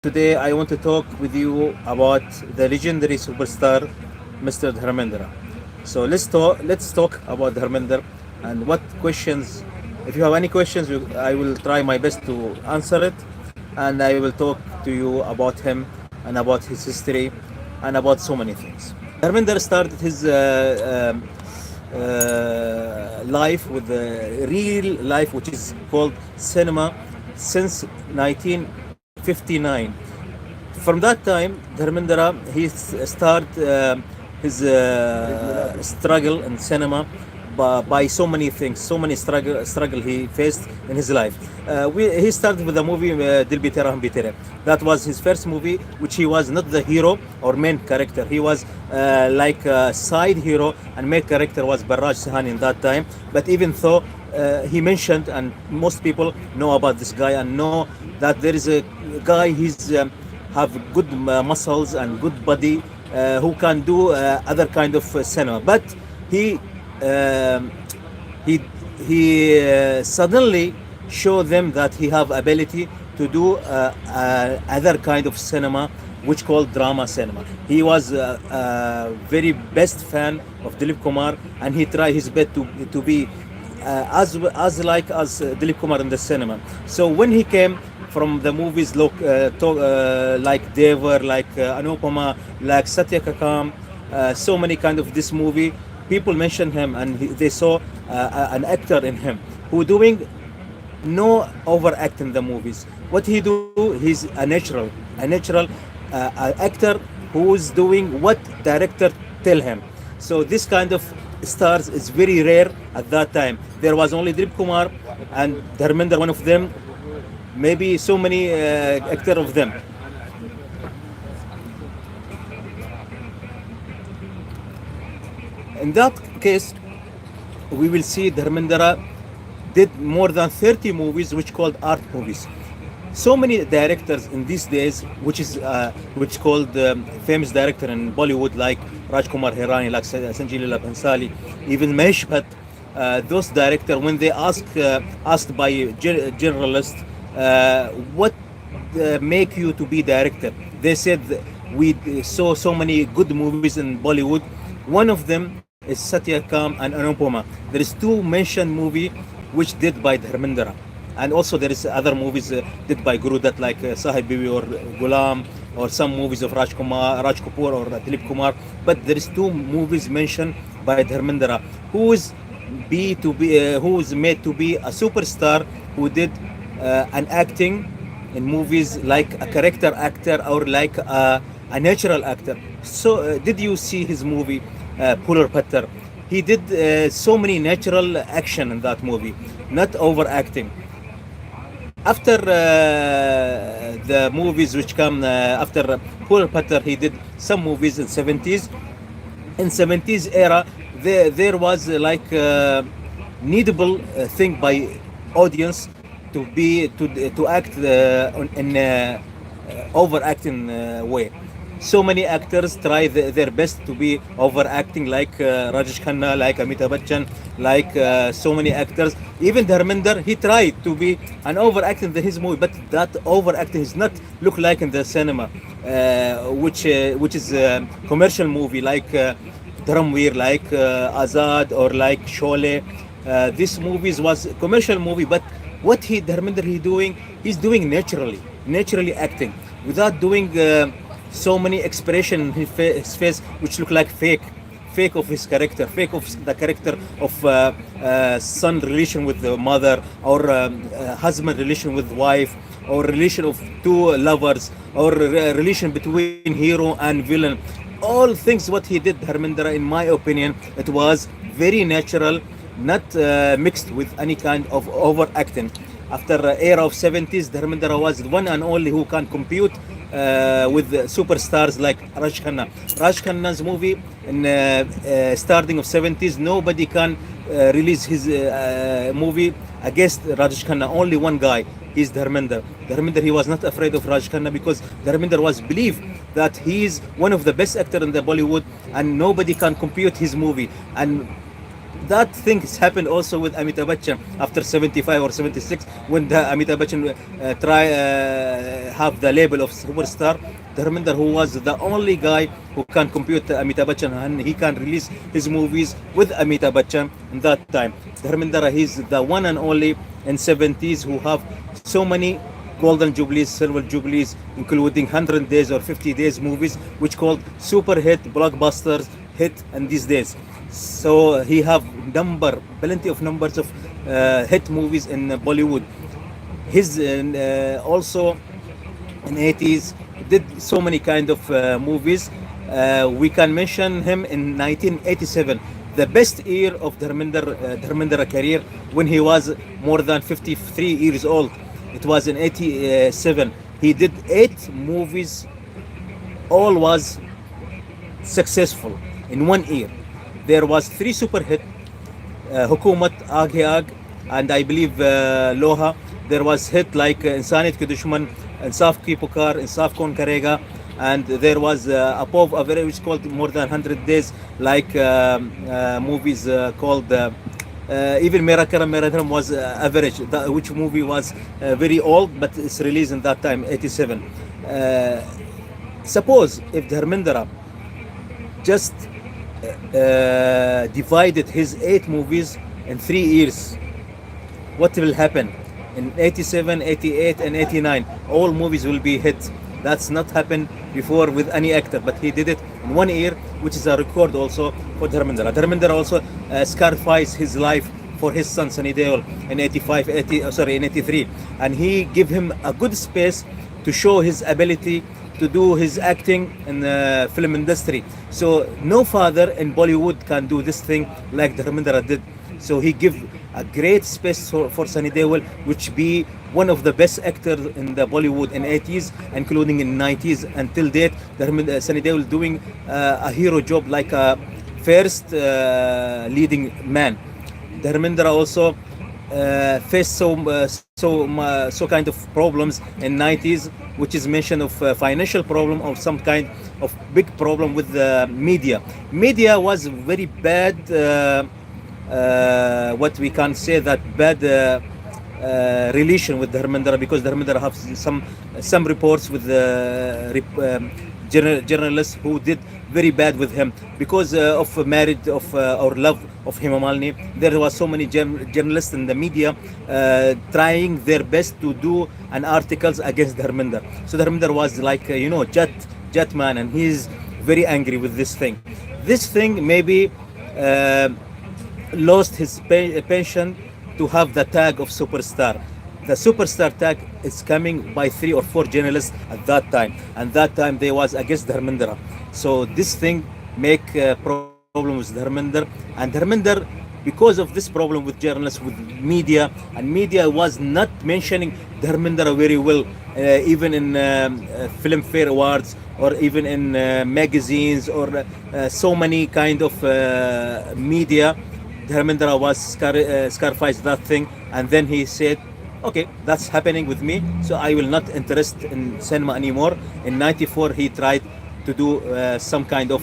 Today I want to talk with you about the legendary superstar, Mr. Dharmendra. So let's talk about Dharmendra and what questions. If you have any questions, I will try my best to answer it, and I will talk to you about him and about his history and about so many things. Dharmendra started his life with a real life, which is called cinema, since 1959. From that time, Dharmendra he started his struggle in cinema by so many things, so many struggle he faced in his life. He started with the movie Dil Bhi Tera Hum Bhi Tere. That was his first movie, which he was not the hero or main character. He was like a side hero, and main character was Barraj Sahani in that time. But even though he mentioned, and most people know about this guy and know that there is a guy, he's have good muscles and good body, who can do other kind of cinema. But he um, he suddenly show them that he have ability to do other kind of cinema, which called drama cinema. He was a very best fan of Dilip Kumar, and he tried his best to be as Dilip Kumar in the cinema. So when he came from the movies like Devar, like Anupama, like Satya Kakam, so many kind of this movie, people mentioned him, and they saw an actor in him who doing no overact in the movies. What he do, he's a natural actor who's doing what director tell him. So this kind of stars is very rare at that time. There was only Dilip Kumar and Dharmendra, one of them, maybe so many actor of them. In that case, we will see Dharmendra did more than 30 movies, which called art movies. So many directors in these days, which called famous director in Bollywood, like Rajkumar Hirani, like Sanjay Leela Bhansali, even Mahesh Bhatt. Those directors, when they asked by journalists, what make you to be director, they said, we saw so many good movies in Bollywood. One of them is Satya Kam and Anupama. There is two mentioned movie which did by Dharmendra, and also there is other movies did by Guru Dutt, like Sahib Bibi or Gulam, or some movies of Raj Kapoor or Dilip Kumar. But there is two movies mentioned by Dharmendra, who is made to be a superstar, who did an acting in movies like a character actor or like a natural actor. So did you see his movie Pular Pattar? He did so many natural action in that movie, not overacting. After the movies which come after Pular Pattar, he did some movies in 70s. In 70s era, there was like needable thing by audience to act in overacting way. So many actors try their best to be overacting, like Rajesh Khanna, like Amitabh Bachchan, like so many actors. Even Dharmender, he tried to be an overacting in his movie, but that overacting is not look like in the cinema, which is a commercial movie like Dharamveer, like Azad, or like Sholay. This movies was commercial movie, but what Dharmender he's doing naturally acting, without doing so many expression in his face which look like fake of his character, fake of the character of son relation with the mother, or husband relation with wife, or relation of two lovers, or relation between hero and villain. All things what he did, Dharmendra, in my opinion, it was very natural, not mixed with any kind of overacting. After era of 70s, Dharmendra was the one and only who can compete with superstars like Raj Khanna. Raj Khanna's movie in starting of 70s, nobody can release his movie against Raj Khanna. Only one guy, is Dharmender. Dharmender, he was not afraid of Raj Khanna, because Dharmender was believed that he is one of the best actor in the Bollywood, and nobody can compete his movie. And that thing has happened also with Amitabh Bachchan after 75 or 76 when the Amitabh Bachchan have the label of superstar. Dharmender, who was the only guy who can compete Amitabh Bachchan, and he can release his movies with Amitabh Bachchan in that time. Dharmender, he's the one and only in 70s who have so many golden jubilees, silver jubilees, including 100 days or 50 days movies, which called super hit, blockbusters, hit in these days. So he have plenty of numbers of hit movies in Bollywood. His also in 80s did so many kind of movies. We can mention him in 1987, the best year of Dharmendra career, when he was more than 53 years old. It was in 87. He did 8 movies, all was successful in one year. There was 3 super hit, Hukumat, Aag Hai Aag, and I believe Loha. There was hit like Insaniyat Ke Dushman, Insaf Ki Pukar, Insaf Kaun Karega, and there was above a very which called more than 100 days, like movies called even Mera Karam Mera Dharam was average, which movie was very old, but it's released in that time, 87. Suppose if Dharmendra just divided his 8 movies in 3 years, what will happen? In 87, 88 and 89, all movies will be hit. That's not happened before with any actor, but he did it in 1 year, which is a record also for Dharmendra. Dharmendra also sacrificed his life for his son Sunny Deol in 83, and he gave him a good space to show his ability to do his acting in the film industry. So no father in Bollywood can do this thing like Dharmendra did. So he give a great space for Sunny Deol, which be one of the best actors in the Bollywood in 80s, including in 90s until date. Sunny Deol doing a hero job like a first leading man. Dharmendra also faced so kind of problems in 90s, which is mention of financial problem or some kind of big problem with the media. Media was very bad. What we can say that bad relation with Dharmendra, because Dharmendra have some reports with journalists who did very bad with him because of marriage of or love of Hema Malini. There was so many journalists in the media trying their best to do an articles against Dharmendra. So Dharmendra was like jet man, and he is very angry with this thing. This thing maybe lost his pension to have the tag of superstar. The superstar tag is coming by 3 or 4 journalists at that time, and that time they was against Dharmendra. So this thing make problem with Dharmendra, and Dharmendra, because of this problem with journalists, with media, and media was not mentioning Dharmendra very well, even in Filmfare Awards or even in magazines or so many kind of media. Dharmendra was sacrificed that thing, and then he said, okay, that's happening with me, so I will not interest in cinema anymore. In 94 he tried to do some kind of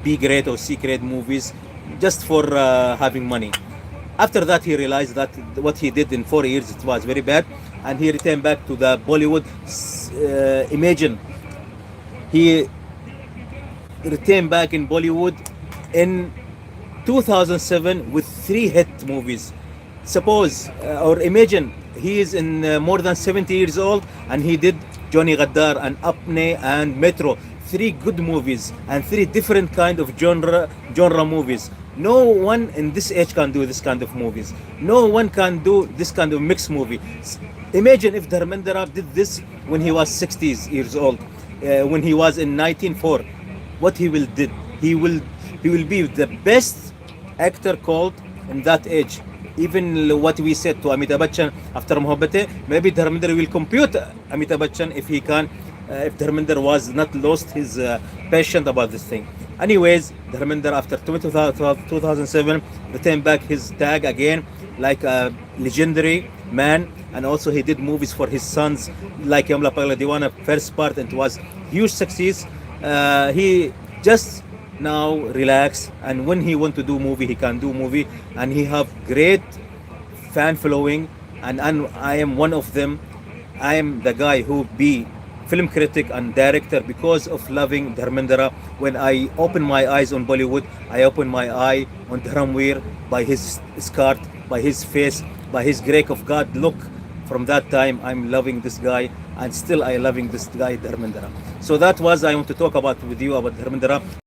B grade or C grade movies just for having money. After that he realized that what he did in 4 years, it was very bad, and he returned back to the Bollywood. Imagine, he returned back in Bollywood in 2007 with 3 hit movies. Suppose or imagine, he is in more than 70 years old, and he did Johnny Gaddar and Apne and Metro, 3 good movies and 3 different kind of genre movies. No one in this age can do this kind of movies. No one can do this kind of mixed movie. Imagine if Dharmendra did this when he was 60 years old, when he was in 1904, what he will did. He will be the best actor called in that age. Even what we said to Amitabh Bachchan after Mohabbatein, maybe Dharmendra will compute Amitabh Bachchan if he can, if Dharmendra was not lost his passion about this thing. Anyways, Dharmendra after 2007 returned back his tag again like a legendary man, and also he did movies for his sons like Yamla Pagla Diwana first part, and it was huge success. He just now relax, and when he want to do movie, he can do movie, and he have great fan following, and I am one of them. I am the guy who be film critic and director because of loving Dharmendra. When I open my eyes on Bollywood, I open my eye on Dharamveer by his skirt, by his face, by his grace of God. Look, from that time I'm loving this guy, and still I loving this guy Dharmendra. So that was I want to talk about with you about Dharmendra.